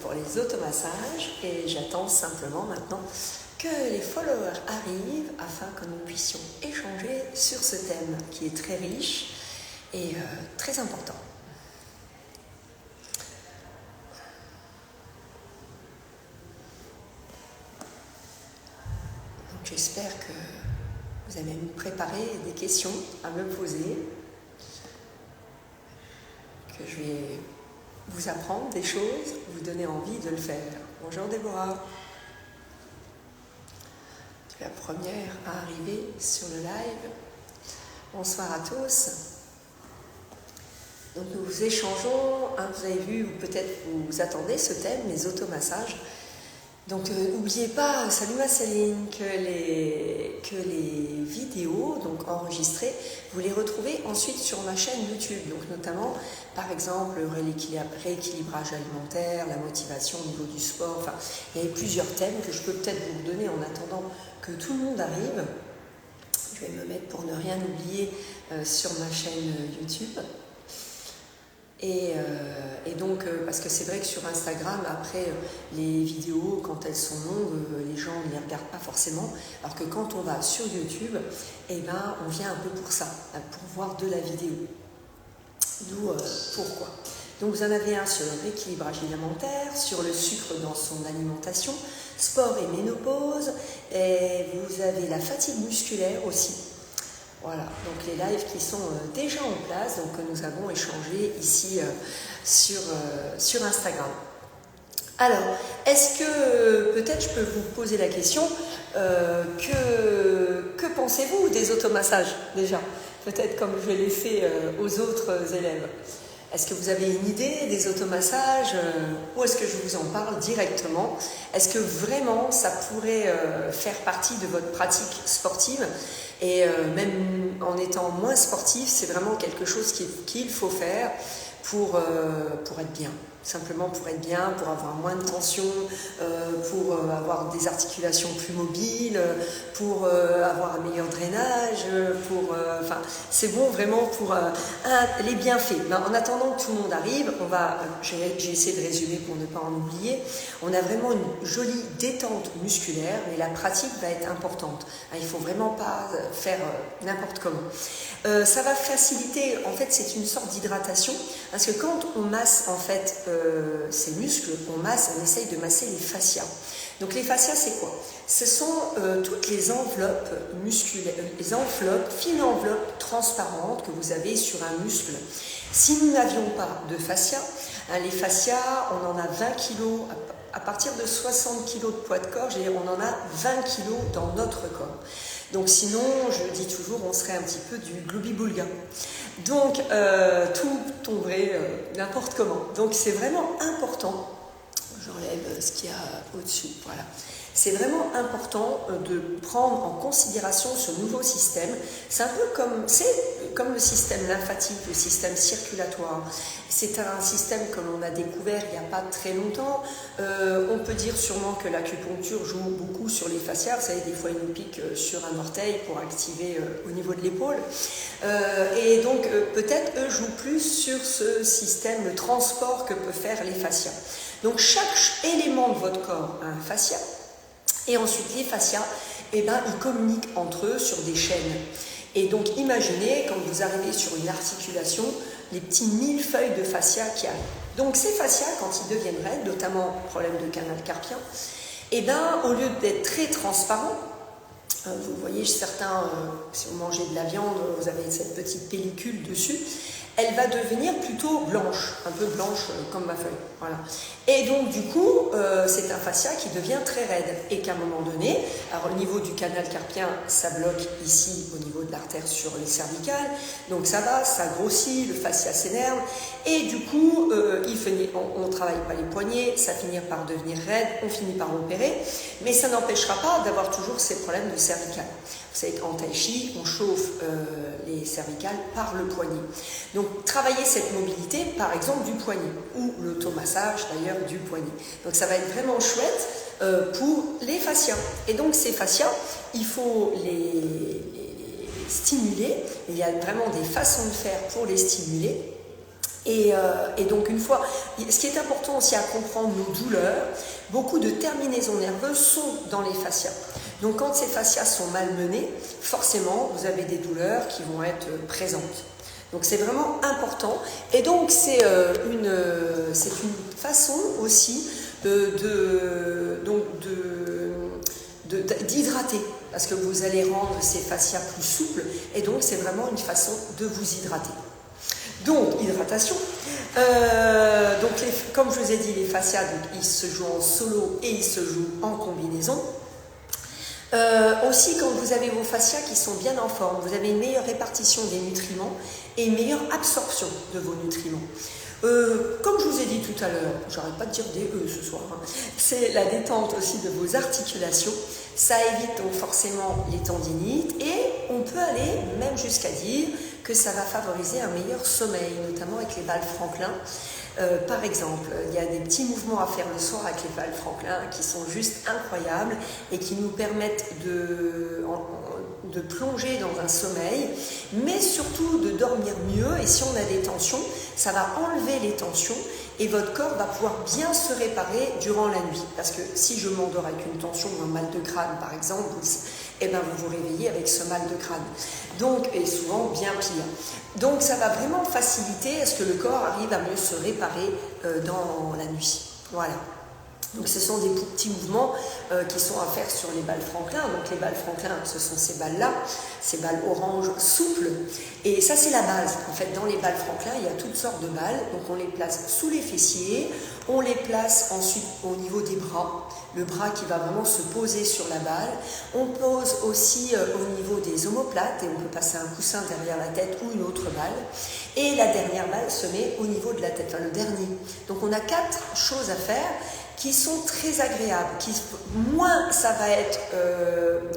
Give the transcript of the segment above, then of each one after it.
Pour les automassages et j'attends simplement maintenant que les followers arrivent afin que nous puissions échanger sur ce thème qui est très riche et très important. Donc j'espère que vous avez préparé des questions à me poser, que je vais vous apprendre des choses, vous donner envie de le faire. Bonjour Déborah. Tu es la première à arriver sur le live. Bonsoir à tous. Donc nous échangeons, vous avez vu, ou peut-être vous attendez ce thème, les automassages. Donc n'oubliez pas, salut ma Céline, que les vidéos donc enregistrées, vous les retrouvez ensuite sur ma chaîne YouTube. Donc notamment, par exemple, rééquilibrage alimentaire, la motivation au niveau du sport. Enfin, il y a plusieurs thèmes que je peux peut-être vous donner en attendant que tout le monde arrive. Je vais me mettre pour ne rien oublier sur ma chaîne YouTube. Et donc, parce que c'est vrai que sur Instagram, après, les vidéos, quand elles sont longues, les gens ne les regardent pas forcément. Alors que quand on va sur YouTube, eh ben, on vient un peu pour ça, pour voir de la vidéo. D'où pourquoi. Donc, vous en avez un sur le rééquilibrage alimentaire, sur le sucre dans son alimentation, sport et ménopause, et vous avez la fatigue musculaire aussi. Voilà, donc les lives qui sont déjà en place, donc que nous avons échangé ici sur Instagram. Alors, est-ce que, peut-être je peux vous poser la question, que pensez-vous des automassages déjà? Peut-être comme je l'ai fait aux autres élèves. Est-ce que vous avez une idée des automassages ou est-ce que je vous en parle directement? Est-ce que vraiment ça pourrait faire partie de votre pratique sportive? Et même en étant moins sportif, c'est vraiment quelque chose qu'il faut faire pour être bien. Simplement pour être bien, pour avoir moins de tension, pour avoir des articulations plus mobiles, pour avoir un meilleur drainage, enfin, c'est bon vraiment pour les bienfaits. Ben, en attendant que tout le monde arrive, j'ai essayé de résumer pour ne pas en oublier, on a vraiment une jolie détente musculaire, mais la pratique va être importante. Il ne faut vraiment pas faire n'importe comment. Ça va faciliter, en fait c'est une sorte d'hydratation, parce que quand on masse en fait ces muscles, on essaye de masser les fascias. Donc les fascias c'est quoi? Ce sont toutes les enveloppes musculaires, fines enveloppes transparentes que vous avez sur un muscle. Si nous n'avions pas de fascias, les fascias on en a 20 kg, à partir de 60 kg de poids de corps, on en a 20 kg dans notre corps. Donc sinon, je dis toujours, on serait un petit peu du gloubi-boulga. Donc tout tomberait n'importe comment. Donc c'est vraiment important, j'enlève ce qu'il y a au-dessus, voilà. C'est vraiment important de prendre en considération ce nouveau système. C'est un peu comme le système lymphatique, le système circulatoire. C'est un système que l'on a découvert il n'y a pas très longtemps. On peut dire sûrement que l'acupuncture joue beaucoup sur les fascias. Vous savez, des fois, il nous pique sur un orteil pour activer au niveau de l'épaule. Et donc, peut-être, eux jouent plus sur ce système, le transport que peut faire les fascias. Donc, chaque élément de votre corps a un fascia. Et ensuite, les fascias, ils communiquent entre eux sur des chaînes. Et donc, imaginez, quand vous arrivez sur une articulation, les petits millefeuilles de fascia qui arrivent. Donc, ces fascias, quand ils deviennent raides, notamment problème de canal carpien, au lieu d'être très transparents, vous voyez certains, si vous mangez de la viande, vous avez cette petite pellicule dessus, elle va devenir plutôt blanche, un peu blanche comme ma feuille. Voilà. Et donc du coup, c'est un fascia qui devient très raide et qu'à un moment donné, alors au niveau du canal carpien, ça bloque ici au niveau de l'artère sur les cervicales, donc ça va, ça grossit, le fascia s'énerve et du coup, on ne travaille pas les poignets, ça finit par devenir raide, on finit par opérer, mais ça n'empêchera pas d'avoir toujours ces problèmes de cervicales. Vous savez qu'en tai chi, on chauffe les cervicales par le poignet. Donc, travailler cette mobilité, par exemple, du poignet, ou l'automassage, d'ailleurs, du poignet. Donc, ça va être vraiment chouette pour les fascias. Et donc, ces fascias, il faut les stimuler. Il y a vraiment des façons de faire pour les stimuler. Et donc une fois, ce qui est important aussi à comprendre, nos douleurs, beaucoup de terminaisons nerveuses sont dans les fascias. Donc quand ces fascias sont malmenés, forcément vous avez des douleurs qui vont être présentes. Donc c'est vraiment important. Et donc c'est une façon aussi d'hydrater, parce que vous allez rendre ces fascias plus souples, et donc c'est vraiment une façon de vous hydrater. Donc, hydratation. Comme je vous ai dit, les fascias, ils se jouent en solo et ils se jouent en combinaison. Aussi, quand vous avez vos fascias qui sont bien en forme, vous avez une meilleure répartition des nutriments et une meilleure absorption de vos nutriments. Comme je vous ai dit tout à l'heure, j'arrête pas de dire des ce soir, hein, c'est la détente aussi de vos articulations. Ça évite donc forcément les tendinites et on peut aller même jusqu'à dire que ça va favoriser un meilleur sommeil, notamment avec les balles Franklin. Par exemple, il y a des petits mouvements à faire le soir avec les balles Franklin qui sont juste incroyables et qui nous permettent de plonger dans un sommeil, mais surtout de dormir mieux. Et si on a des tensions, ça va enlever les tensions et votre corps va pouvoir bien se réparer durant la nuit. Parce que si je m'endors avec une tension ou un mal de crâne, par exemple, eh ben vous vous réveillez avec ce mal de crâne. Donc, et souvent bien pire. Donc ça va vraiment faciliter à ce que le corps arrive à mieux se réparer dans la nuit. Voilà. Donc ce sont des petits mouvements qui sont à faire sur les balles Franklin. Donc les balles Franklin, ce sont ces balles-là, ces balles orange souples. Et ça c'est la base. En fait, dans les balles Franklin, il y a toutes sortes de balles. Donc on les place sous les fessiers, on les place ensuite au niveau des bras. Le bras qui va vraiment se poser sur la balle. On pose aussi au niveau des omoplates et on peut passer un coussin derrière la tête ou une autre balle. Et la dernière balle se met au niveau de la tête, enfin le dernier. Donc on a 4 choses à faire qui sont très agréables. Moins ça va être,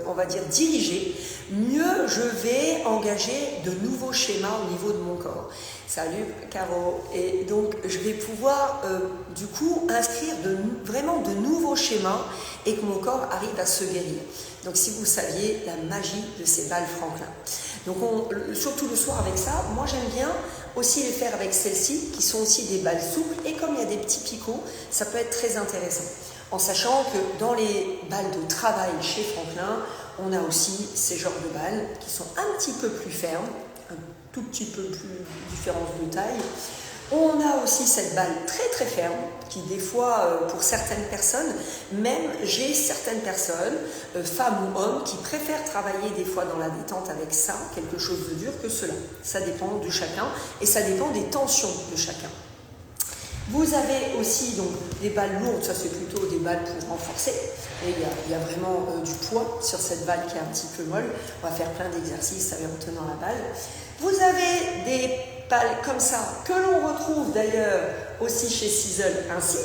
on va dire, dirigé, mieux je vais engager de nouveaux schémas au niveau de mon corps. Salut Caro. Et donc je vais pouvoir du coup inscrire vraiment de nouveaux schémas et que mon corps arrive à se guérir. Donc si vous saviez la magie de ces balles Franklin. Donc surtout le soir avec ça, moi j'aime bien aussi les faire avec celles-ci qui sont aussi des balles souples et comme il y a des petits picots, ça peut être très intéressant. En sachant que dans les balles de travail chez Franklin, on a aussi ces genres de balles qui sont un petit peu plus fermes, un tout petit peu plus différence de taille. On a aussi cette balle très très ferme qui des fois pour certaines personnes, même j'ai certaines personnes, femmes ou hommes, qui préfèrent travailler des fois dans la détente avec ça, quelque chose de dur que cela. Ça dépend de chacun et ça dépend des tensions de chacun. Vous avez aussi donc des balles lourdes, ça c'est plutôt des balles pour renforcer. Et il y a vraiment du poids sur cette balle qui est un petit peu molle. On va faire plein d'exercices en tenant la balle. Vous avez des balles comme ça, que l'on retrouve d'ailleurs aussi chez Sizzle ainsi,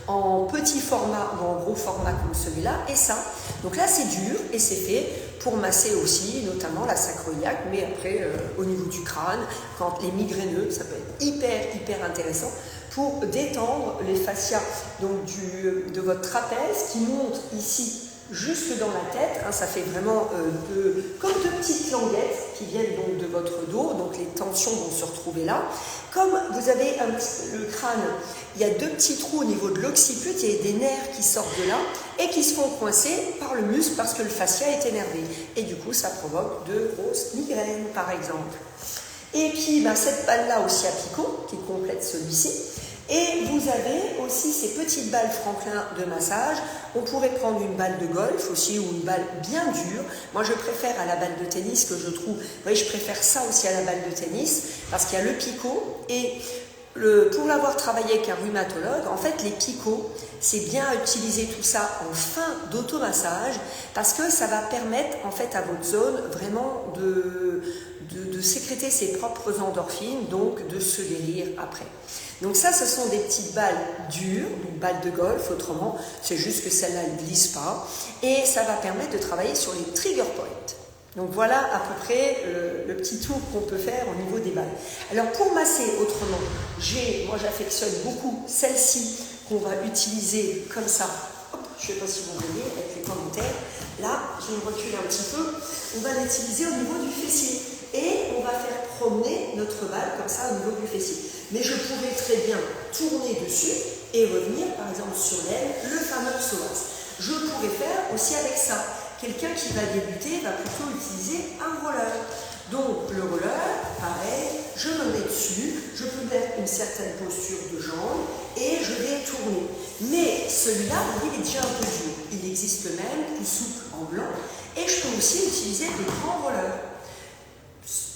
en petit format ou en gros format comme celui-là, et ça. Donc là c'est dur et c'est fait pour masser aussi, notamment la sacroiliaque, mais après au niveau du crâne, quand les migraineux, ça peut être hyper intéressant pour détendre les fascias donc de votre trapèze qui monte ici jusque dans la tête, hein, ça fait vraiment comme de petites languettes qui viennent donc de votre dos, donc les tensions vont se retrouver là. Comme vous avez le crâne, il y a 2 petits trous au niveau de l'occiput, il y a des nerfs qui sortent de là et qui se font coincer par le muscle parce que le fascia est énervé. Et du coup, ça provoque de grosses migraines, par exemple. Et puis, cette balle-là aussi à picot, qui complète celui-ci. Et vous avez aussi ces petites balles Franklin de massage. On pourrait prendre une balle de golf aussi ou une balle bien dure. Moi, je préfère à la balle de tennis que je trouve... je préfère ça aussi à la balle de tennis parce qu'il y a le picot. Et pour l'avoir travaillé avec un rhumatologue, en fait, les picots, c'est bien à utiliser tout ça en fin d'automassage parce que ça va permettre en fait à votre zone vraiment de sécréter ses propres endorphines, donc de se guérir après. Donc ça, ce sont des petites balles dures, donc balles de golf, autrement, c'est juste que celle-là ne glisse pas, et ça va permettre de travailler sur les trigger points. Donc voilà à peu près le petit tour qu'on peut faire au niveau des balles. Alors pour masser autrement, moi j'affectionne beaucoup celle-ci qu'on va utiliser comme ça. Hop, je ne sais pas si vous voyez avec les commentaires. Là, je me recule un petit peu. On va l'utiliser au niveau du fessier. Et on va faire promener notre balle comme ça au niveau du fessier. mais je pourrais très bien tourner dessus et revenir par exemple sur l'aile, le fameux psoas. Je pourrais faire aussi avec ça. Quelqu'un qui va débuter va plutôt utiliser un roller. Donc le roller, pareil, je me mets dessus, je peux mettre une certaine posture de jambe et je vais tourner. Mais celui-là, il est déjà un peu dur. Il existe même plus souple en blanc et je peux aussi utiliser des grands rollers.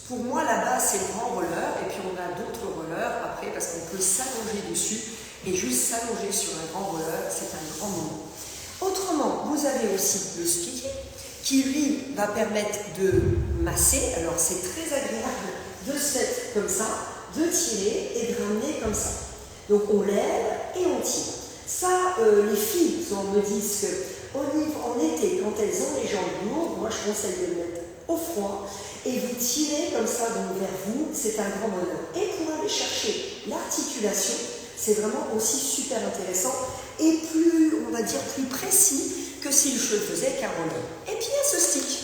Pour moi, la base, c'est le grand roller et puis on a d'autres rollers après parce qu'on peut s'allonger dessus et juste s'allonger sur un grand roller, c'est un grand moment. Autrement, vous avez aussi le stick qui lui va permettre de masser. Alors c'est très agréable de se mettre comme ça, de tirer et de ramener comme ça. Donc on lève et on tire. Ça, les filles me disent qu'en été, quand elles ont les jambes lourdes, moi je conseille de le mettre au froid et vous tirez comme ça donc vers vous, c'est un grand bonheur. Et pour aller chercher l'articulation, c'est vraiment aussi super intéressant et plus, on va dire, plus précis que si je le faisais qu'un roller. Et puis il y a ce stick.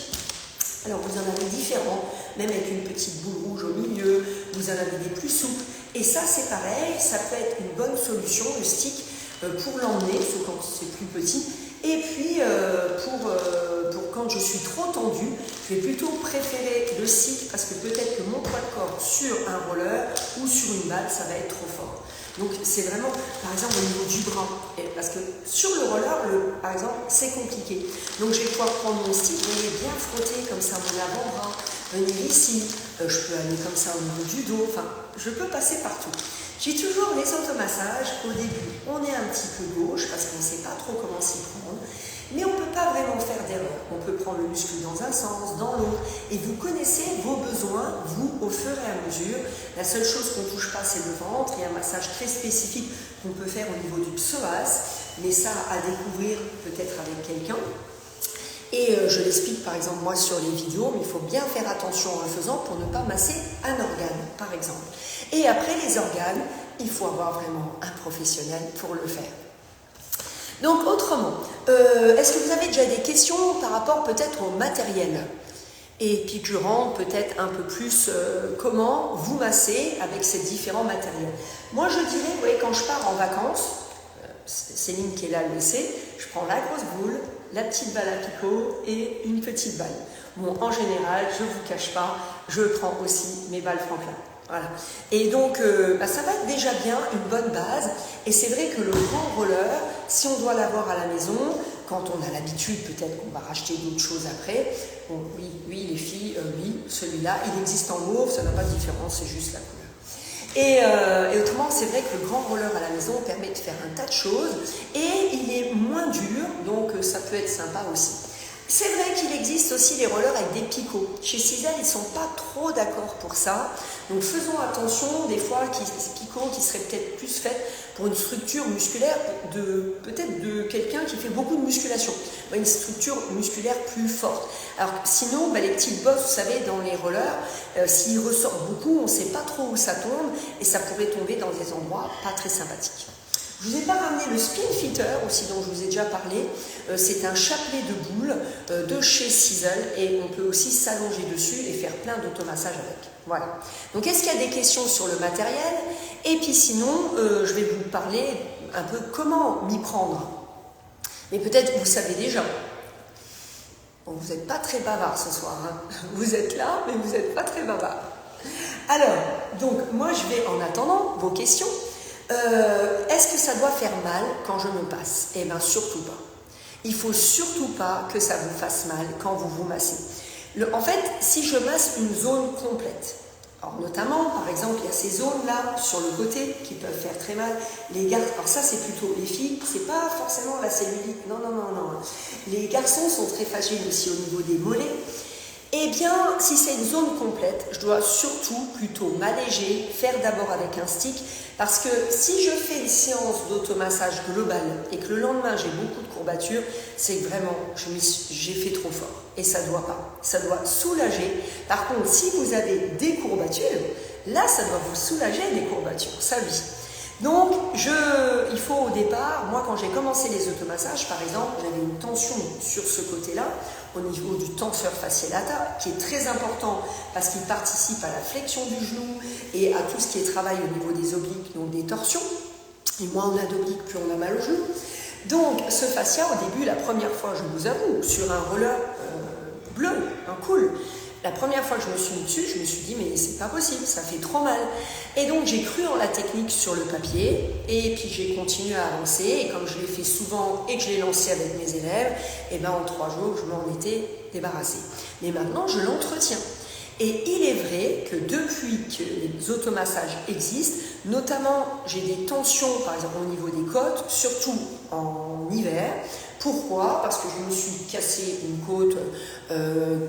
Alors vous en avez différents, même avec une petite boule rouge au milieu, vous en avez des plus souples. Et ça c'est pareil, ça peut être une bonne solution, le stick, pour l'emmener, sauf quand c'est plus petit. Et puis pour quand je suis trop tendue, je vais plutôt préférer le stick parce que peut-être que mon poids de corps sur un roller ou sur une balle, ça va être trop fort. Donc c'est vraiment, par exemple, au niveau du bras, parce que sur le roller, par exemple, c'est compliqué. Donc je vais pouvoir prendre mon stick, vous voyez, bien frotter comme ça mon avant-bras, venir ici, je peux aller comme ça au niveau du dos, enfin, je peux passer partout. J'ai toujours les automassages, au début, on est un petit peu gauche, parce qu'on ne sait pas trop comment s'y prendre, mais on ne peut pas vraiment faire d'erreur. On peut prendre le muscle dans un sens, dans l'autre, et vous connaissez vos besoins, vous, au fur et à mesure. La seule chose qu'on ne touche pas, c'est le ventre. Il y a un massage très spécifique qu'on peut faire au niveau du psoas, mais ça à découvrir peut-être avec quelqu'un. Et je l'explique par exemple moi sur les vidéos, mais il faut bien faire attention en le faisant pour ne pas masser un organe, par exemple. Et après les organes, il faut avoir vraiment un professionnel pour le faire. Donc autrement, est-ce que vous avez déjà des questions par rapport peut-être au matériel? Et puis je rentre peut-être un peu plus comment vous masser avec ces différents matériels. Moi je dirais, vous voyez, quand je pars en vacances, Céline qui est là le sait, je prends la grosse boule, la petite balle à picot et une petite balle. Bon, en général, je ne vous cache pas, je prends aussi mes balles Franklin. Voilà. Et donc, ça va être déjà bien une bonne base. Et c'est vrai que le grand roller, si on doit l'avoir à la maison, quand on a l'habitude, peut-être qu'on va racheter d'autres choses après. Bon, oui, les filles, oui, celui-là, il existe en mauve, ça n'a pas de différence, c'est juste la couleur. Et autrement, c'est vrai que le grand roller à la maison permet de faire un tas de choses et il est moins dur, donc ça peut être sympa aussi. C'est vrai qu'il existe aussi les rollers avec des picots. Chez Cizal, ils ne sont pas trop d'accord pour ça. Donc faisons attention, des fois, ces picots qui seraient peut-être plus faits pour une structure musculaire, peut-être de quelqu'un qui fait beaucoup de musculation. Une structure musculaire plus forte. Alors sinon, les petites bosses, vous savez, dans les rollers, s'ils ressortent beaucoup, on ne sait pas trop où ça tombe et ça pourrait tomber dans des endroits pas très sympathiques. Je ne vous ai pas ramené le spin fitter aussi dont je vous ai déjà parlé. C'est un chapelet de boules de chez Cizal et on peut aussi s'allonger dessus et faire plein d'automassages avec. Voilà. Donc est-ce qu'il y a des questions sur le matériel? Et puis sinon, je vais vous parler un peu comment m'y prendre. Mais peut-être vous savez déjà. Bon, vous n'êtes pas très bavard ce soir. Hein. Vous êtes là, mais vous n'êtes pas très bavard. Alors, donc moi je vais en attendant vos questions. Est-ce que ça doit faire mal quand je me passe? Eh bien, surtout pas. Il ne faut surtout pas que ça vous fasse mal quand vous vous massez. En fait, si je masse une zone complète, alors notamment, par exemple, il y a ces zones-là sur le côté qui peuvent faire très mal. Les garçons, alors ça c'est plutôt les filles, c'est pas forcément la cellulite, non. Les garçons sont très fragiles aussi au niveau des mollets. Eh bien, si c'est une zone complète, je dois surtout plutôt m'alléger, faire d'abord avec un stick, parce que si je fais une séance d'automassage global et que le lendemain j'ai beaucoup de courbatures, c'est que vraiment j'ai fait trop fort et ça ne doit pas. Ça doit soulager. Par contre, si vous avez des courbatures, là ça doit vous soulager des courbatures, ça oui. Donc, il faut au départ, moi quand j'ai commencé les automassages, par exemple, j'avais une tension sur ce côté-là, au niveau du tenseur fasciae lata, qui est très important parce qu'il participe à la flexion du genou et à tout ce qui est travail au niveau des obliques, donc des torsions. Et moins on a d'obliques, plus on a mal au genou. Donc, ce fascia, au début, la première fois, je vous avoue, sur un roller bleu, un cool, la première fois que je me suis mis dessus, je me suis dit, mais c'est pas possible, ça fait trop mal. Et donc, j'ai cru en la technique sur le papier, et puis j'ai continué à avancer, et comme je l'ai fait souvent et que je l'ai lancé avec mes élèves, et ben en 3 jours, je m'en étais débarrassée. Mais maintenant, je l'entretiens. Et il est vrai que depuis que les automassages existent, notamment j'ai des tensions par exemple au niveau des côtes, surtout en hiver. Pourquoi? Parce que je me suis cassé une côte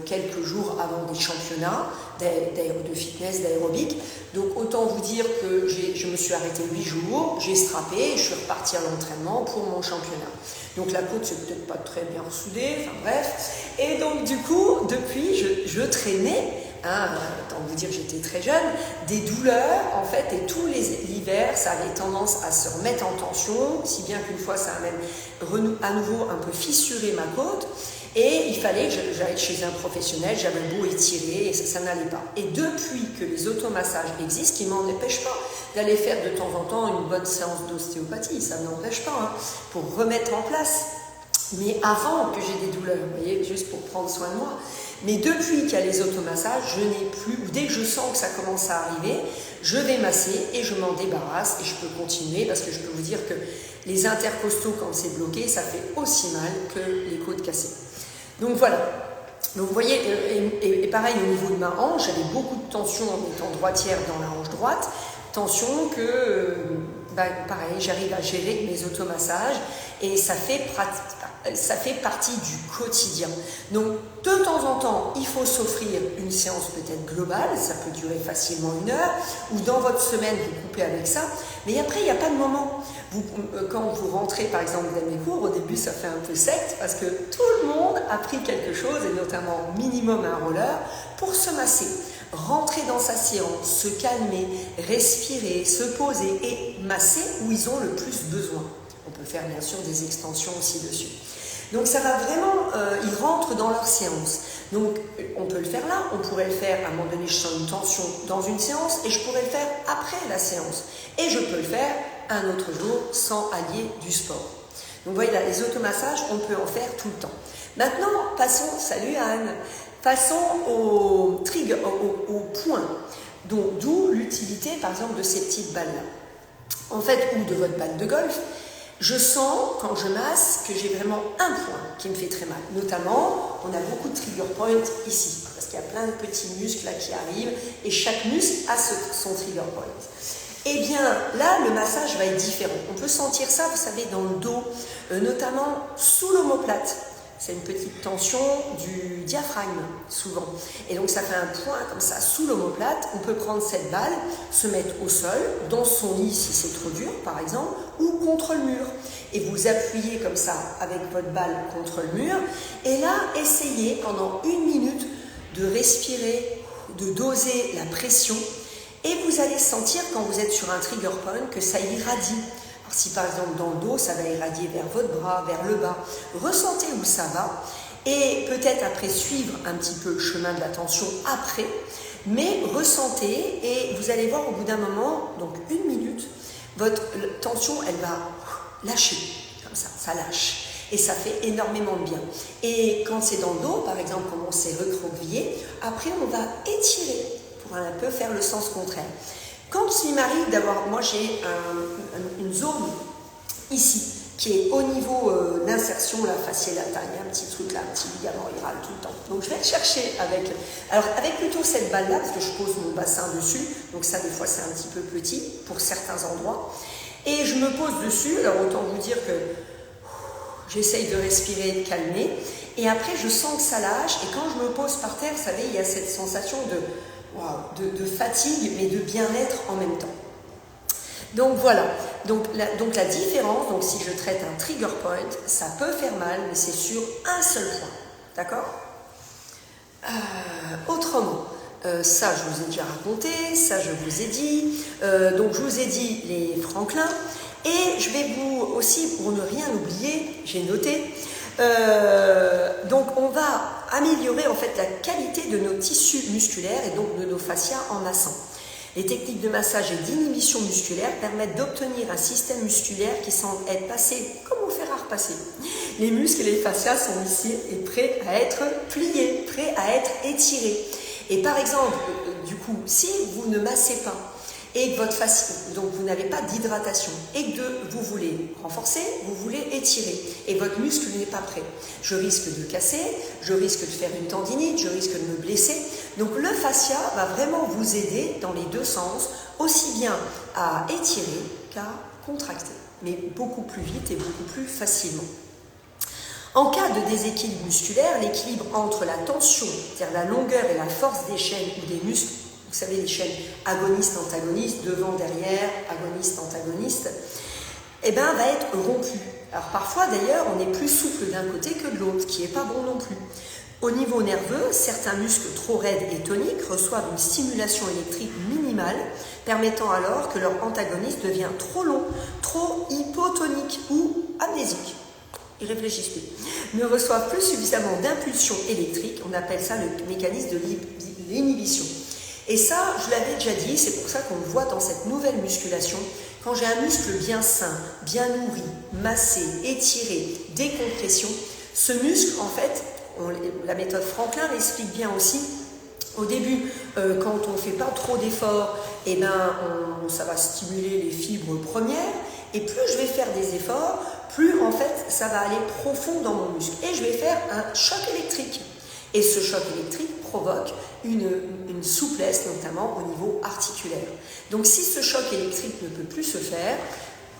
quelques jours avant des championnats de fitness, d'aérobic. Donc autant vous dire que je me suis arrêtée 8 jours, j'ai strappé et je suis repartie à l'entraînement pour mon championnat. Donc la côte c'est peut-être pas très bien ressoudée, enfin bref. Et donc du coup, depuis je traînais. Autant vous dire que j'étais très jeune, des douleurs en fait, et tous l'hiver ça avait tendance à se remettre en tension, si bien qu'une fois ça a même à nouveau un peu fissuré ma côte, et il fallait que j'aille chez un professionnel, j'avais beau étirer et ça n'allait pas. Et depuis que les automassages existent, qui ne m'en empêchent pas d'aller faire de temps en temps une bonne séance d'ostéopathie, ça ne m'empêche pas, pour remettre en place. Mais avant que j'ai des douleurs, vous voyez, juste pour prendre soin de moi. Mais depuis qu'il y a les automassages, je n'ai plus, ou dès que je sens que ça commence à arriver, je vais masser et je m'en débarrasse et je peux continuer parce que je peux vous dire que les intercostaux, quand c'est bloqué, ça fait aussi mal que les côtes cassées. Donc voilà. Donc vous voyez, et pareil au niveau de ma hanche, j'avais beaucoup de tension en étant droitière dans la hanche droite, tension que, pareil, j'arrive à gérer mes automassages et ça fait partie du quotidien. Donc, de temps en temps, il faut s'offrir une séance peut-être globale, ça peut durer facilement 1 heure, ou dans votre semaine, vous coupez avec ça, mais après, il n'y a pas de moment. Quand vous rentrez, par exemple, dans mes cours, au début, ça fait un peu secte, parce que tout le monde a pris quelque chose, et notamment minimum un roller, pour se masser. Rentrer dans sa séance, se calmer, respirer, se poser et masser où ils ont le plus besoin. On peut faire bien sûr des extensions aussi dessus. Donc ça va vraiment, ils rentrent dans leur séance. Donc on peut le faire là, on pourrait le faire à un moment donné, je sens une tension dans une séance et je pourrais le faire après la séance. Et je peux le faire un autre jour sans allier du sport. Donc vous voyez là, les automassages, on peut en faire tout le temps. Maintenant, passons, salut Anne, passons au trigger, au point. Donc d'où l'utilité par exemple de ces petites balles-là. En fait, ou de votre balle de golf. Je sens, quand je masse, que j'ai vraiment un point qui me fait très mal. Notamment, on a beaucoup de trigger points ici, parce qu'il y a plein de petits muscles là qui arrivent, et chaque muscle a son trigger point. Eh bien, là, le massage va être différent. On peut sentir ça, vous savez, dans le dos, notamment sous l'omoplate. C'est une petite tension du diaphragme, souvent. Et donc, ça fait un point comme ça, sous l'omoplate. On peut prendre cette balle, se mettre au sol, dans son lit si c'est trop dur, par exemple, ou contre le mur. Et vous appuyez comme ça, avec votre balle contre le mur. Et là, essayez pendant 1 minute de respirer, de doser la pression. Et vous allez sentir, quand vous êtes sur un trigger point, que ça irradie. Si par exemple dans le dos, ça va irradier vers votre bras, vers le bas, ressentez où ça va et peut-être après suivre un petit peu le chemin de la tension après, mais ressentez et vous allez voir au bout d'un moment, donc 1 minute, votre tension elle va lâcher, comme ça lâche et ça fait énormément de bien. Et quand c'est dans le dos, par exemple, comme on s'est recroquevillé, après on va étirer pour un peu faire le sens contraire. Quand il m'arrive d'avoir, moi j'ai une zone ici qui est au niveau d'insertion, la fasciae lata, il y a un petit truc là, un petit ligament, il râle tout le temps. Donc je vais le chercher avec plutôt cette balle là, parce que je pose mon bassin dessus, donc ça des fois c'est un petit peu petit pour certains endroits. Et je me pose dessus, alors autant vous dire que j'essaye de respirer, de calmer, et après je sens que ça lâche, et quand je me pose par terre, vous savez, il y a cette sensation de fatigue, mais de bien-être en même temps. Donc voilà, donc la différence, donc si je traite un trigger point, ça peut faire mal, mais c'est sur un seul point, d'accord ? Autrement, Ça, je vous ai déjà raconté, ça, je vous ai dit. Donc, je vous ai dit les Franklin. Et je vais vous aussi, pour ne rien oublier, j'ai noté. Donc, on va améliorer en fait la qualité de nos tissus musculaires et donc de nos fascias en massant. Les techniques de massage et d'inhibition musculaire permettent d'obtenir un système musculaire qui semble être passé comme au fer à repasser. Les muscles et les fascias sont ici et prêts à être pliés, prêts à être étirés. Et par exemple, du coup, si vous ne massez pas et que votre fascia, donc vous n'avez pas d'hydratation et que vous voulez renforcer, vous voulez étirer et votre muscle n'est pas prêt, je risque de casser, je risque de faire une tendinite, je risque de me blesser. Donc le fascia va vraiment vous aider dans les deux sens, aussi bien à étirer qu'à contracter, mais beaucoup plus vite et beaucoup plus facilement. En cas de déséquilibre musculaire, l'équilibre entre la tension, c'est-à-dire la longueur et la force des chaînes ou des muscles, vous savez les chaînes agonistes-antagonistes, devant, derrière, agoniste-antagoniste, eh ben, va être rompu. Alors parfois d'ailleurs, on est plus souple d'un côté que de l'autre, ce qui n'est pas bon non plus. Au niveau nerveux, certains muscles trop raides et toniques reçoivent une stimulation électrique minimale, permettant alors que leur antagoniste devient trop long, trop hypotonique ou amnésique. Ils réfléchissent plus. Ne reçoivent plus suffisamment d'impulsion électrique, on appelle ça le mécanisme de l'inhibition. Et ça, je l'avais déjà dit, c'est pour ça qu'on le voit dans cette nouvelle musculation. Quand j'ai un muscle bien sain, bien nourri, massé, étiré, décompression, ce muscle, en fait, la méthode Franklin l'explique bien aussi. Au début, quand on ne fait pas trop d'efforts, eh ben, ça va stimuler les fibres premières. Et plus je vais faire des efforts, plus en fait, ça va aller profond dans mon muscle. Et je vais faire un choc électrique. Et ce choc électrique provoque une souplesse, notamment au niveau articulaire. Donc si ce choc électrique ne peut plus se faire,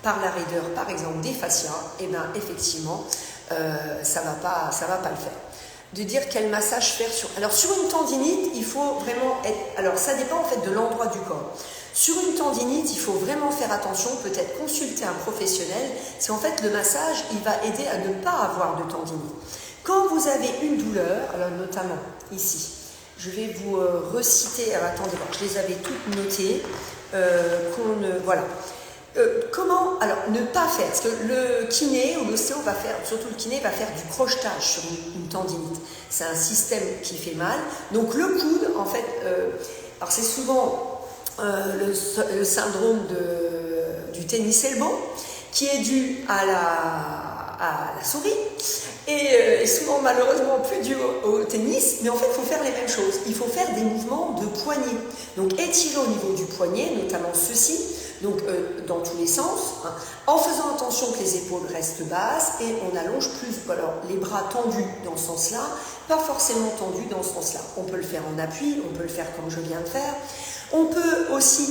par la raideur par exemple des fascias, eh bien effectivement, ça va pas le faire. De dire quel massage faire sur... Alors sur une tendinite, il faut vraiment être... Alors ça dépend en fait de l'endroit du corps. Sur une tendinite, il faut vraiment faire attention, peut-être consulter un professionnel, parce qu'en fait le massage, il va aider à ne pas avoir de tendinite. Quand vous avez une douleur, alors notamment ici, je vais vous reciter, alors attendez, je les avais toutes notées, voilà. Comment, alors ne pas faire, parce que le kiné ou l'ostéo va faire, surtout le kiné va faire du crochetage sur une tendinite. C'est un système qui fait mal. Donc le coude, en fait, alors c'est souvent le syndrome du tennis elbow qui est dû à la souris et souvent malheureusement plus dû au tennis, mais en fait il faut faire les mêmes choses. Il faut faire des mouvements de poignet. Donc étirer au niveau du poignet, notamment ceci. Donc dans tous les sens, hein, en faisant attention que les épaules restent basses et on allonge plus, alors les bras tendus dans ce sens-là, pas forcément tendus dans ce sens-là. On peut le faire en appui, on peut le faire comme je viens de faire. On peut aussi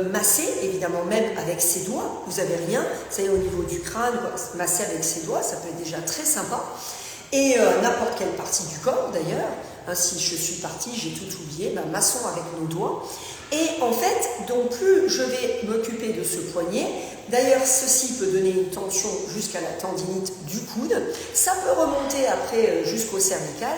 masser, évidemment même avec ses doigts, vous n'avez rien, vous savez au niveau du crâne, masser avec ses doigts, ça peut être déjà très sympa. Et n'importe quelle partie du corps d'ailleurs, hein, si je suis partie, j'ai tout oublié, ben, massons avec nos doigts. Et en fait, donc plus je vais m'occuper de ce poignet, d'ailleurs ceci peut donner une tension jusqu'à la tendinite du coude, ça peut remonter après jusqu'au cervical,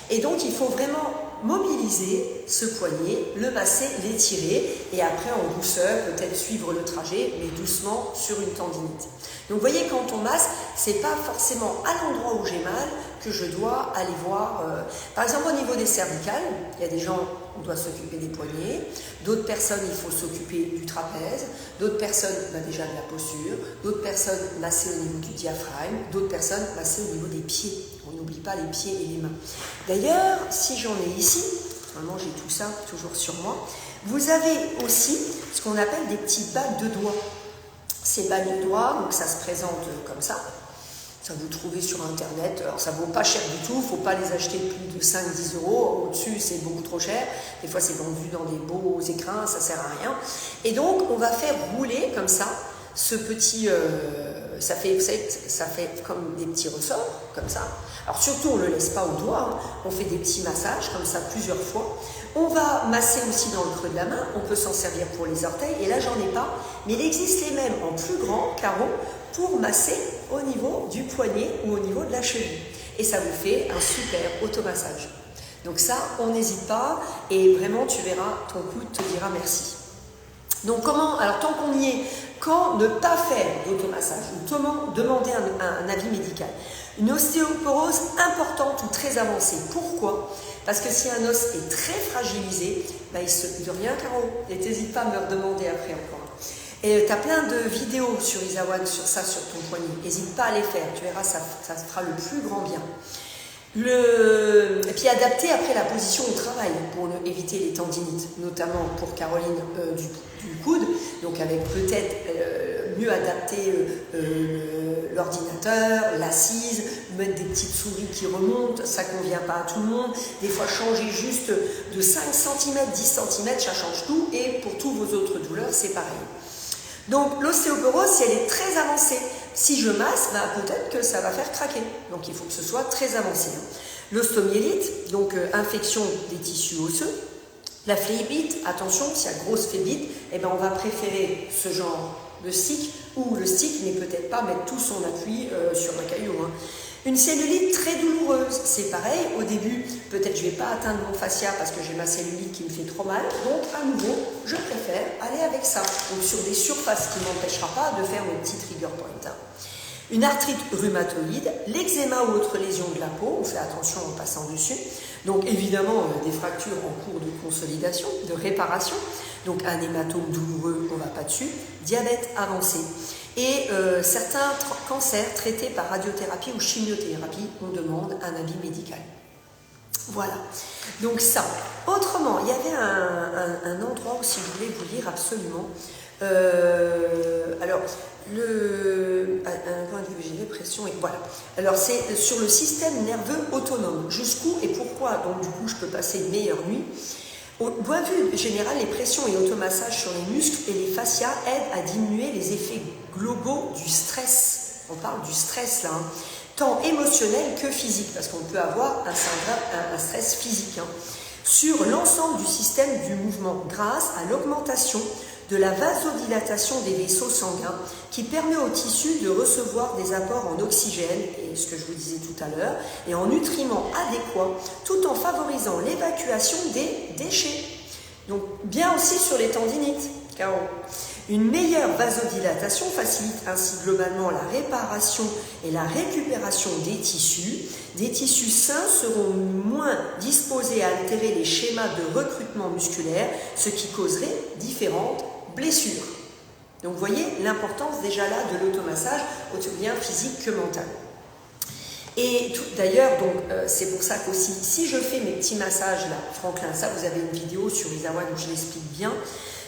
et donc il faut vraiment mobiliser ce poignet, le masser, l'étirer, et après en douceur, peut-être suivre le trajet, mais doucement sur une tendinite. Donc vous voyez, quand on masse, c'est pas forcément à l'endroit où j'ai mal que je dois aller voir. Par exemple, au niveau des cervicales, il y a des gens, on doit s'occuper des poignets, d'autres personnes, il faut s'occuper du trapèze, d'autres personnes, déjà de la posture, d'autres personnes masser au niveau du diaphragme, d'autres personnes masser au niveau des pieds. On n'oublie pas les pieds et les mains. D'ailleurs, si j'en ai ici, normalement j'ai tout ça toujours sur moi, vous avez aussi ce qu'on appelle des petits bagues de doigts. Ces bagues de doigts, donc ça se présente comme ça. Ça vous trouvez sur internet, alors ça vaut pas cher du tout, il ne faut pas les acheter plus de 5-10 €, au-dessus c'est beaucoup trop cher, des fois c'est vendu dans des beaux écrins, ça sert à rien. Et donc on va faire rouler comme ça, ce petit, ça fait, vous savez, ça fait comme des petits ressorts, comme ça. Alors surtout on ne le laisse pas au doigt, hein. On fait des petits massages comme ça plusieurs fois. On va masser aussi dans le creux de la main, on peut s'en servir pour les orteils, et là j'en ai pas, mais il existe les mêmes en plus grand carreau pour masser au niveau du poignet ou au niveau de la cheville. Et ça vous fait un super automassage. Donc ça, on n'hésite pas et vraiment tu verras, ton coude te dira merci. Donc alors tant qu'on y est, quand ne pas faire d'automassage ou comment demander un avis médical? Une ostéoporose importante ou très avancée. Pourquoi? Parce que si un os est très fragilisé, il de rien Caro, et n'hésite pas à me le redemander après encore. Et tu as plein de vidéos sur Isawan sur ça, sur ton poignet. N'hésite pas à les faire, tu verras, ça te fera le plus grand bien. Et puis adapter après la position au travail pour éviter les tendinites, notamment pour Caroline du coude, donc avec peut-être mieux adapter l'ordinateur, l'assise, mettre des petites souris qui remontent, ça ne convient pas à tout le monde, des fois changer juste de 5 cm, 10 cm, ça change tout, et pour tous vos autres douleurs, c'est pareil. Donc l'ostéoporose, si elle est très avancée, si je masse, peut-être que ça va faire craquer. Donc il faut que ce soit très avancé. L'ostomyélite, donc infection des tissus osseux. La phlébite, attention, s'il y a grosse phlébite, on va préférer ce genre de stick, où le stick n'est peut-être pas mettre tout son appui sur un caillou. Une cellulite très douloureuse, c'est pareil, au début, peut-être je ne vais pas atteindre mon fascia parce que j'ai ma cellulite qui me fait trop mal, donc à nouveau, je préfère aller avec ça, donc sur des surfaces qui ne m'empêchera pas de faire mes petits trigger points. Une arthrite rhumatoïde, l'eczéma ou autre lésion de la peau, on fait attention en passant dessus, donc évidemment des fractures en cours de consolidation, de réparation, donc un hématome douloureux, on ne va pas dessus, diabète avancé. Et certains cancers traités par radiothérapie ou chimiothérapie, on demande un avis médical. Voilà, donc ça. Autrement, il y avait un endroit où si je voulais vous lire absolument. Alors, un point de vue, j'ai dépression, et voilà. Alors, c'est sur le système nerveux autonome. Jusqu'où et pourquoi, donc du coup, je peux passer une meilleure nuit. Au point de vue général, les pressions et automassages sur les muscles et les fascias aident à diminuer les effets globaux du stress. On parle du stress là, tant émotionnel que physique, parce qu'on peut avoir un stress physique. Sur l'ensemble du système du mouvement, grâce à l'augmentation de la vasodilatation des vaisseaux sanguins qui permet aux tissus de recevoir des apports en oxygène, et ce que je vous disais tout à l'heure, et en nutriments adéquats, tout en favorisant l'évacuation des déchets. Donc bien aussi sur les tendinites, Caro. Une meilleure vasodilatation facilite ainsi globalement la réparation et la récupération des tissus. Des tissus sains seront moins disposés à altérer les schémas de recrutement musculaire, ce qui causerait différentes blessures. Donc vous voyez l'importance déjà là de l'automassage, aussi bien physique que mental. Et d'ailleurs, c'est pour ça qu'aussi, si je fais mes petits massages là, Franklin, ça vous avez une vidéo sur Isawan où je l'explique bien.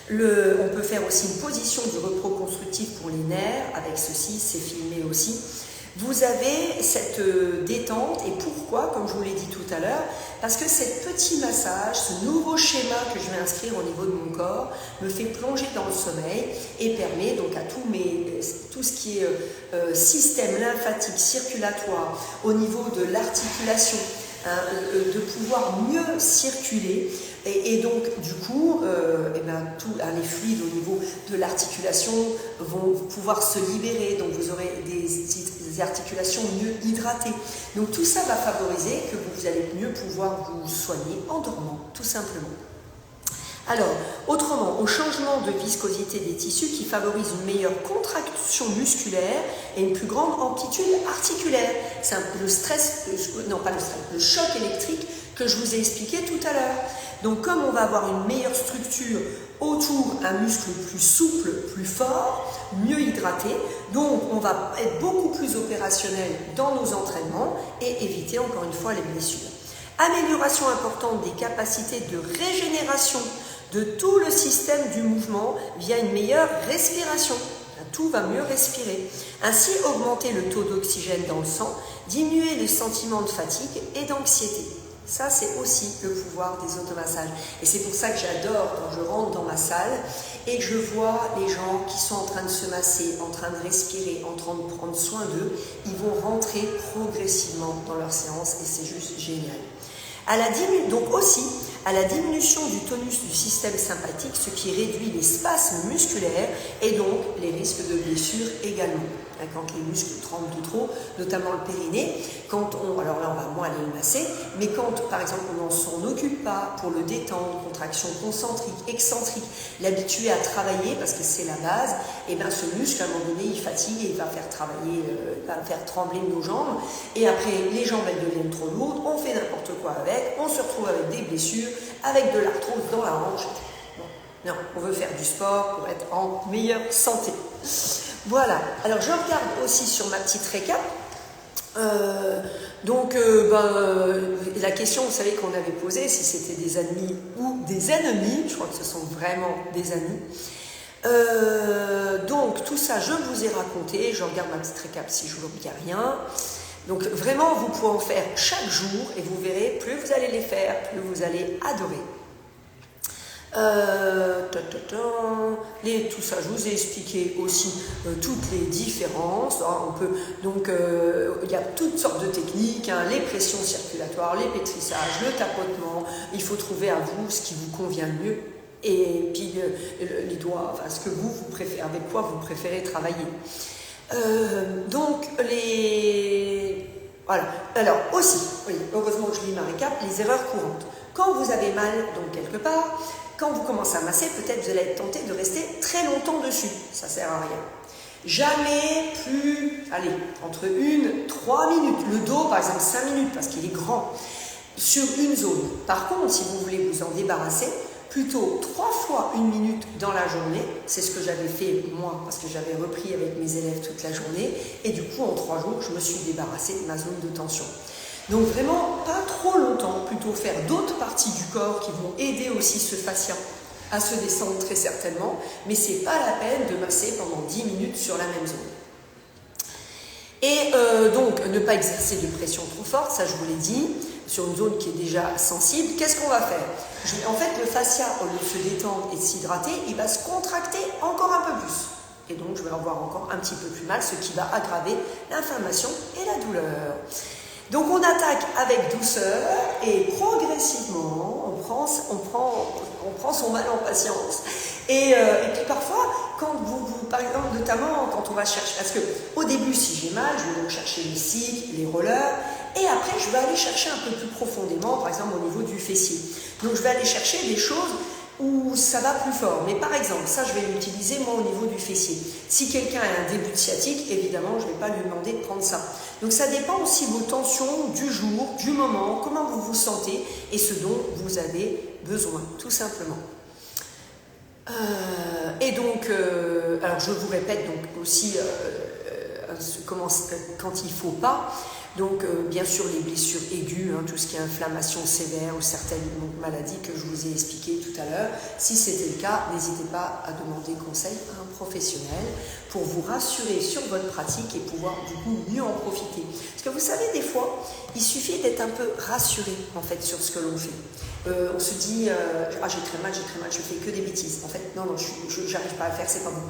On peut faire aussi une position du repos constructif pour les nerfs, avec ceci, c'est filmé aussi. Vous avez cette détente, et pourquoi, comme je vous l'ai dit tout à l'heure, parce que ce petit massage, ce nouveau schéma que je vais inscrire au niveau de mon corps, me fait plonger dans le sommeil et permet donc à tout ce qui est système lymphatique, circulatoire, au niveau de l'articulation, de pouvoir mieux circuler. Et donc, du coup, les fluides au niveau de l'articulation vont pouvoir se libérer. Donc, vous aurez des articulations mieux hydratées. Donc, tout ça va favoriser que vous allez mieux pouvoir vous soigner en dormant, tout simplement. Alors, autrement, au changement de viscosité des tissus qui favorise une meilleure contraction musculaire et une plus grande amplitude articulaire. C'est le choc électrique que je vous ai expliqué tout à l'heure. Donc, comme on va avoir une meilleure structure autour, un muscle plus souple, plus fort, mieux hydraté, donc on va être beaucoup plus opérationnel dans nos entraînements et éviter encore une fois les blessures. Amélioration importante des capacités de régénération de tout le système du mouvement via une meilleure respiration. Tout va mieux respirer. Ainsi, augmenter le taux d'oxygène dans le sang, diminuer les sentiments de fatigue et d'anxiété. Ça, c'est aussi le pouvoir des automassages. Et c'est pour ça que j'adore quand je rentre dans ma salle et que je vois les gens qui sont en train de se masser, en train de respirer, en train de prendre soin d'eux. Ils vont rentrer progressivement dans leur séance et c'est juste génial. Donc aussi, à la diminution du tonus du système sympathique, ce qui réduit les spasmes musculaires et donc les risques de blessures également. quand les muscles tremblent de trop, notamment le périnée. Alors là, on va moins aller le masser, mais quand, par exemple, on ne s'en occupe pas pour le détendre, contraction concentrique, excentrique, l'habituer à travailler, parce que c'est la base, et bien ce muscle, à un moment donné, il fatigue et il va faire travailler, va faire trembler nos jambes. Et après, les jambes, elles deviennent trop lourdes, on fait n'importe quoi avec, on se retrouve avec des blessures, avec de l'arthrose dans la hanche. Non, on veut faire du sport pour être en meilleure santé. Voilà. Alors, je regarde aussi sur ma petite récap. La question, vous savez, qu'on avait posée, si c'était des amis ou des ennemis, je crois que ce sont vraiment des amis. Donc, tout ça, je vous ai raconté. Je regarde ma petite récap si je n'oublie rien. Donc, vraiment, vous pouvez en faire chaque jour et vous verrez, plus vous allez les faire, plus vous allez adorer. Tout ça, je vous ai expliqué aussi toutes les différences. Il y a toutes sortes de techniques, les pressions circulatoires, les pétrissages, le tapotement. Il faut trouver à vous ce qui vous convient le mieux. Et puis les doigts, enfin ce que vous préférez, avec quoi vous préférez travailler. Voilà. Alors aussi, oui, heureusement que je lis ma récap, les erreurs courantes. Quand vous avez mal, donc quelque part, quand vous commencez à masser, peut-être vous allez être tenté de rester très longtemps dessus. Ça ne sert à rien. Jamais plus, entre 3 minutes. Le dos, par exemple, 5 minutes, parce qu'il est grand, sur une zone. Par contre, si vous voulez vous en débarrasser, plutôt 3 fois 1 minute dans la journée. C'est ce que j'avais fait, moi, parce que j'avais repris avec mes élèves toute la journée. Et du coup, en 3 jours, je me suis débarrassée de ma zone de tension. Donc vraiment, pas trop longtemps, plutôt faire d'autres parties du corps qui vont aider aussi ce fascia à se descendre très certainement, mais c'est pas la peine de masser pendant 10 minutes sur la même zone. Et donc, ne pas exercer de pression trop forte, ça je vous l'ai dit, sur une zone qui est déjà sensible. Qu'est-ce qu'on va faire? En fait, le fascia, au lieu de se détendre et de s'hydrater, il va se contracter encore un peu plus. Et donc, je vais avoir encore un petit peu plus mal, ce qui va aggraver l'inflammation et la douleur. Donc on attaque avec douceur et progressivement on prend son mal en patience. Et puis parfois, quand par exemple, notamment quand on va chercher, parce que au début si j'ai mal, je vais donc chercher les cycles, les rollers, et après je vais aller chercher un peu plus profondément, par exemple au niveau du fessier. Donc je vais aller chercher des choses où ça va plus fort. Mais par exemple, ça je vais l'utiliser moi au niveau du fessier. Si quelqu'un a un début de sciatique, évidemment je ne vais pas lui demander de prendre ça. Donc ça dépend aussi de vos tensions du jour, du moment, comment vous vous sentez et ce dont vous avez besoin, tout simplement. Alors je vous répète donc aussi quand il ne faut pas. Donc, bien sûr, les blessures aiguës, tout ce qui est inflammation sévère ou certaines maladies que je vous ai expliquées tout à l'heure. Si c'était le cas, n'hésitez pas à demander conseil à un professionnel pour vous rassurer sur votre pratique et pouvoir du coup mieux en profiter. Parce que vous savez, des fois, il suffit d'être un peu rassuré en fait sur ce que l'on fait. On se dit j'ai très mal, je fais que des bêtises. En fait, non, j'arrive pas à le faire, c'est pas bon.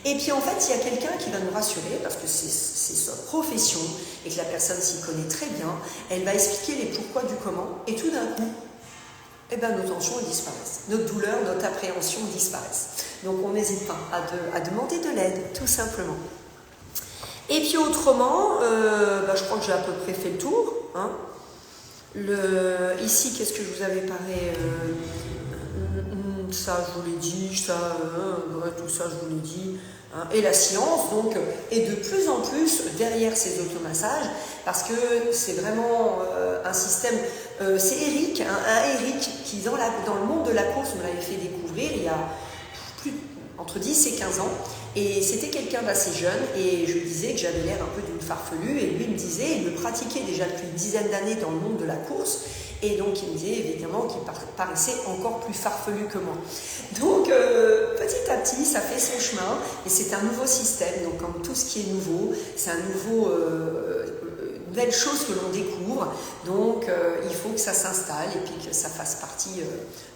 Et puis en fait, il y a quelqu'un qui va nous rassurer parce que c'est sa profession et que la personne s'y connaît très bien. Elle va expliquer les pourquoi du comment et tout d'un coup, nos tensions disparaissent. Notre douleur, notre appréhension disparaissent. Donc on n'hésite pas à demander de l'aide, tout simplement. Et puis autrement, je crois que j'ai à peu près fait le tour. Ici, qu'est-ce que je vous avais parlé ça, je vous l'ai dit, tout ça, je vous l'ai dit. Et la science, donc, est de plus en plus derrière ces automassages, parce que c'est vraiment un système... c'est Eric, Eric, qui dans le monde de la course me l'avait fait découvrir il y a entre 10 et 15 ans. Et c'était quelqu'un d'assez jeune, et je lui disais que j'avais l'air un peu d'une farfelue, et lui me disait, il me pratiquait déjà depuis une dizaine d'années dans le monde de la course, et donc il me disait évidemment qu'il paraissait encore plus farfelu que moi. Donc petit à petit, ça fait son chemin, et c'est un nouveau système, donc comme tout ce qui est nouveau, c'est une nouvelle chose que l'on découvre, donc il faut que ça s'installe, et puis que ça fasse partie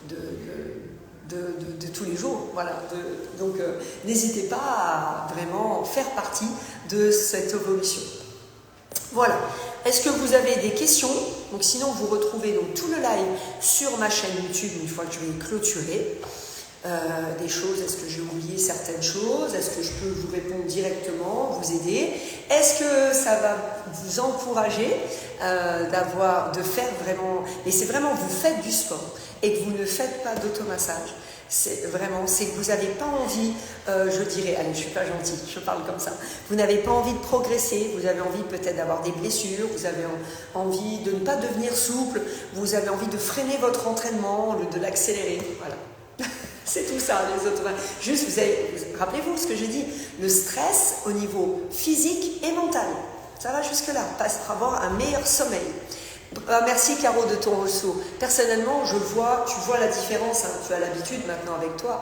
de tous les jours. Voilà. Donc n'hésitez pas à vraiment faire partie de cette évolution. Voilà. Est-ce que vous avez des questions? Donc sinon vous retrouvez donc tout le live sur ma chaîne YouTube une fois que je vais clôturer. des choses, est-ce que j'ai oublié certaines choses, est-ce que je peux vous répondre directement, vous aider, est-ce que ça va vous encourager de faire vraiment, et c'est vraiment vous faites du sport et que vous ne faites pas d'automassage. C'est que vous n'avez pas envie, je dirais, allez, je ne suis pas gentille, je parle comme ça, vous n'avez pas envie de progresser, vous avez envie peut-être d'avoir des blessures, vous avez envie de ne pas devenir souple, vous avez envie de freiner votre entraînement, de l'accélérer, voilà. C'est tout ça, les automasages. Juste, rappelez-vous ce que j'ai dit, le stress au niveau physique et mental, ça va jusque-là, pour avoir un meilleur sommeil. Merci Caro de ton ressaut. Personnellement, tu vois la différence, hein. Tu as l'habitude maintenant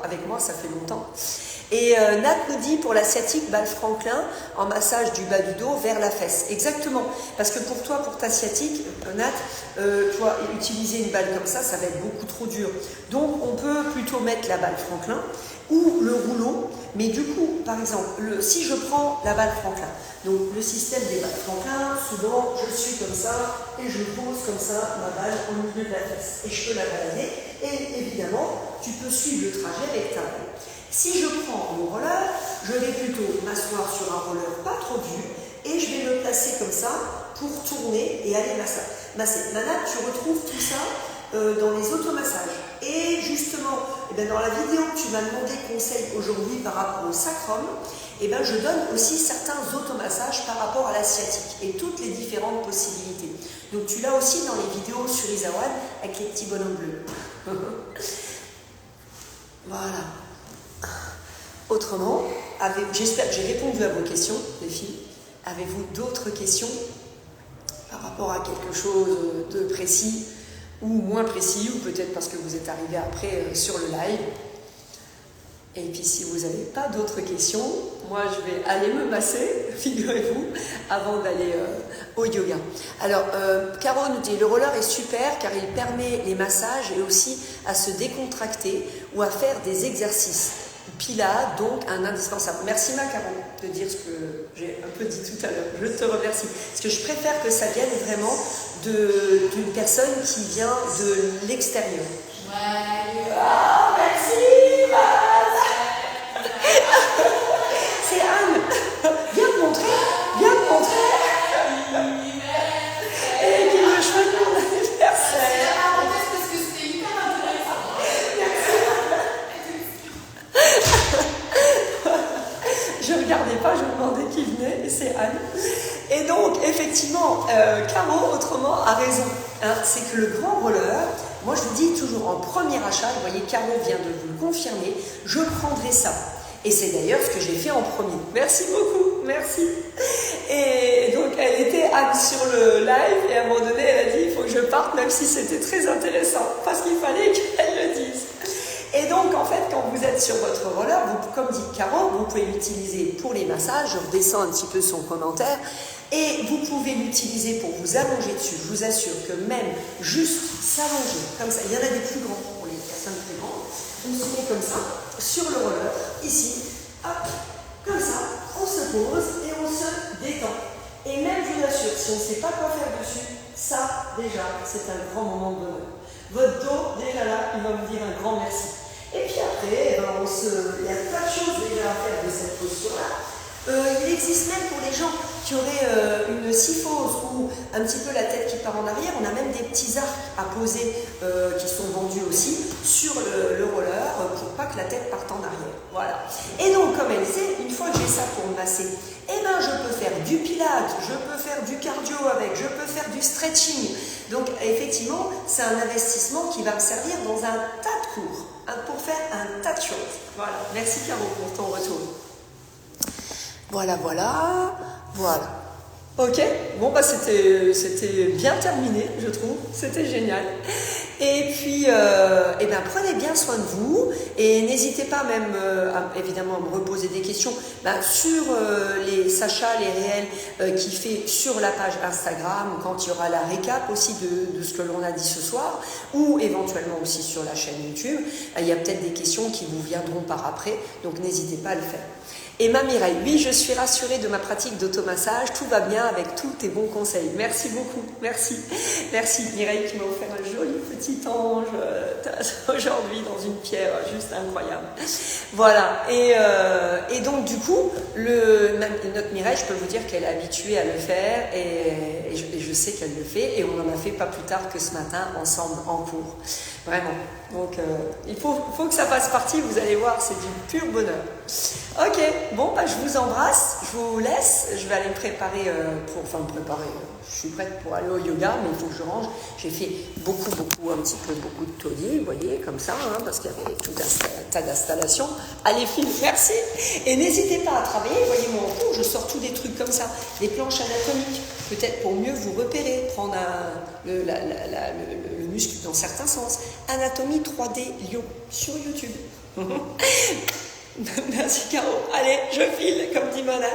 avec moi, ça fait longtemps. Et Nat nous dit pour la sciatique, balle Franklin, en massage du bas du dos vers la fesse. Exactement, parce que pour ta sciatique, Nat, toi, utiliser une balle comme ça va être beaucoup trop dur. Donc on peut plutôt mettre la balle Franklin ou le rouleau, mais du coup, par exemple, si je prends la balle Franklin, donc le système des balles Franklin, souvent je suis comme ça et je pose comme ça ma balle au milieu de la fesse et je peux la balader et évidemment tu peux suivre le trajet avec ta balle. Si je prends mon roller, je vais plutôt m'asseoir sur un roller pas trop dur et je vais me placer comme ça pour tourner et aller masser. Nana, tu retrouves tout ça dans les automassages. Et justement, dans la vidéo que tu m'as demandé conseil aujourd'hui par rapport au sacrum, je donne aussi certains automassages par rapport à la sciatique et toutes les différentes possibilités. Donc tu l'as aussi dans les vidéos sur Isawan avec les petits bonhommes bleus. Voilà. Autrement, j'espère que j'ai répondu à vos questions, les filles. Avez-vous d'autres questions par rapport à quelque chose de précis ou moins précis, ou peut-être parce que vous êtes arrivé après sur le live? Et puis si vous n'avez pas d'autres questions, moi je vais aller me masser, figurez-vous, avant d'aller au yoga. Alors, Caro nous dit, le roller est super car il permet les massages et aussi à se décontracter ou à faire des exercices. Pilates, donc un indispensable. Merci ma Caro de dire ce que j'ai un peu dit tout à l'heure. Je te remercie. Parce que je préfère que ça vienne vraiment d'une personne qui vient de l'extérieur. Ouais. Ah, merci. C'est Anne. Viens me montrer. Et qui me chouette mon anniversaire. Je ne regardais pas, je me demandais qui venait, et c'est Anne. Et donc, effectivement, Caro, autrement, a raison. Hein, c'est que le grand roller, moi je vous dis toujours en premier achat, vous voyez, Caro vient de vous le confirmer, je prendrai ça. Et c'est d'ailleurs ce que j'ai fait en premier. Merci beaucoup, merci. Et donc, elle était Anne sur le live, et à un moment donné, elle a dit, il faut que je parte, même si c'était très intéressant, parce qu'il fallait qu'elle le dise. Et donc, en fait, quand vous êtes sur votre roller, comme dit Caro, vous pouvez l'utiliser pour les massages. Je redescends un petit peu son commentaire. Et vous pouvez l'utiliser pour vous allonger dessus. Je vous assure que même juste s'allonger, comme ça, il y en a des plus grands pour les personnes plus grandes. On se met comme ça, sur le roller, ici, hop, comme ça, on se pose et on se détend. Et même, je vous assure, si on ne sait pas quoi faire dessus, ça, déjà, c'est un grand moment de bonheur. Votre dos, déjà là, il va vous dire un grand merci. Et puis après, il y a plein de choses déjà à faire de cette posture-là. Il existe même pour les gens qui auraient une syphose ou un petit peu la tête qui part en arrière, on a même des petits arcs à poser qui sont vendus aussi sur le roller pour pas que la tête parte en arrière. Voilà. Et donc, comme elle sait, une fois que j'ai ça pour me masser, je peux faire du pilates, je peux faire du cardio avec, je peux faire du stretching. Donc, effectivement, c'est un investissement qui va me servir dans un tas de cours, pour faire un tas de choses. Voilà. Merci Caro pour ton retour. Voilà. Ok, bon c'était bien terminé, je trouve, c'était génial. Et puis, prenez bien soin de vous et n'hésitez pas même, évidemment, à me reposer des questions sur les Sacha, les réels qui fait sur la page Instagram, quand il y aura la récap aussi de ce que l'on a dit ce soir, ou éventuellement aussi sur la chaîne YouTube. Il y a peut-être des questions qui vous viendront par après, donc n'hésitez pas à le faire. Emma Mireille, oui, je suis rassurée de ma pratique d'automassage, tout va bien avec tous tes bons conseils. Merci beaucoup, merci. Merci Mireille qui m'a offert un joli petit ange aujourd'hui dans une pierre juste incroyable. Voilà, et donc du coup, notre Mireille, je peux vous dire qu'elle est habituée à le faire et je sais qu'elle le fait et on en a fait pas plus tard que ce matin ensemble en cours. Vraiment. Donc il faut que ça fasse partie, vous allez voir, c'est du pur bonheur. Ok, bon, bah, je vous embrasse, je vous laisse, je vais aller me préparer je suis prête pour aller au yoga, mais il faut que je range. J'ai fait beaucoup de taudis, vous voyez, comme ça, hein, parce qu'il y avait tout un tas d'installations. Allez, filles, merci. Et n'hésitez pas à travailler, vous voyez mon cours, je sors tous des trucs comme ça, des planches anatomiques, peut-être pour mieux vous repérer, prendre le muscle dans certains sens. Anatomie 3D Lyon sur YouTube. Merci Caro. Allez, je file, comme dit Monat.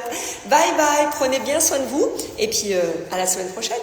Bye bye, prenez bien soin de vous. Et puis à la semaine prochaine.